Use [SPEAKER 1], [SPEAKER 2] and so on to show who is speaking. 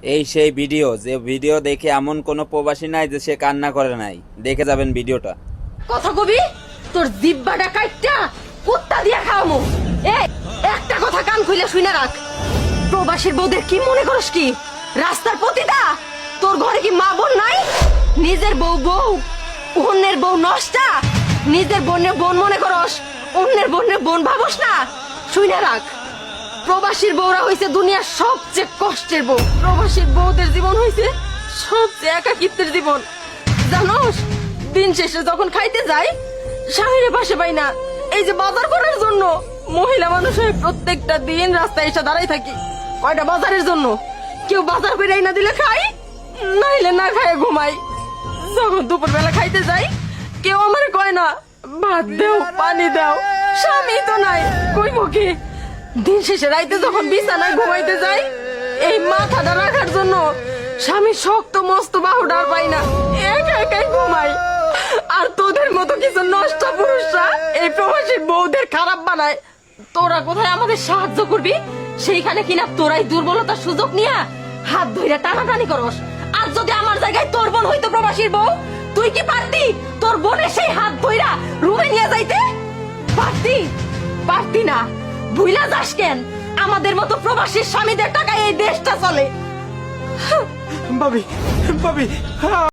[SPEAKER 1] এই সেই ভিডিও, যে ভিডিও দেখে এমন কোনো প্রবাসী নাই যে সে কান্না করে নাই। দেখে যাবেন ভিডিওটা।
[SPEAKER 2] কথা কবি তোর জিব্বাটা কাইটটা কুত্তা দিয়া খাওয়ামু। এই একটা কথা কান খুলে শুনে রাখ, প্রবাসীর বউদের কি মনে করস কি রাস্তার পতিতা? তোর ঘরে কি মা বোন নাই? নিজের বউ বউ, অন্যের বউ নষ্টা। নিজের বোনের বোন মনে করস, অন্যের বোনের বোন ভাবস না। শুনে রাখ, প্রবাসীর বউরা হইছে দুনিয়ার সবচেয়ে কষ্টের বউ। প্রবাসীর বউদের জীবন হইছে সবচেয়ে একাকিত্বের জীবন। জানোস, দিন শেষে যখন খাইতে যাই স্বামীর পাশে পাই না। এই যে বাজার করার জন্য মহিলা মানুষ হয়ে প্রত্যেকটা দিন রাস্তায় এসে দাঁড়াই থাকি কয়টা বাজারের জন্য। কেউ বাজার করে না দিলে খাই, নাইলে না খায় ঘুমাই। যখন দুপুর বেলা খাইতে যাই কেউ আমার কয় না ভাত দেও পানি দাও, স্বামী তো নাই কইব কি? দিন শেষে রাইতে যখন বিছানায় ঘুমাইতে যাই এই মাথাটা রাখার জন্য স্বামী শক্ত মস্ত বাহুটা আর পাই না, একা একাই ঘুমাই। আর তোদের মতো কিছু নষ্ট পুরুষরা এই প্রবাসীর বউদের খারাপ বানায়। তোরা কোথায় আমাদের সাহায্য করবি, সেইখানে কিনা তোরাই দুর্বলতার সুযোগ নিয়ে হাত ধইরা টানাটানি করস। আর যদি আমার জায়গায় তোর বোন হইতো প্রবাসীর বউ, তুই কি পারতি তোর বোনের সেই হাত ধইরা রুমে নিয়ে যাইতে? পারতি? পারতি না। ভুইলা যাস কেন? আমাদের মতো প্রবাসীর স্বামীদের টাকায় এই দেশটা চলে।
[SPEAKER 3] ভাবি, ভাবি,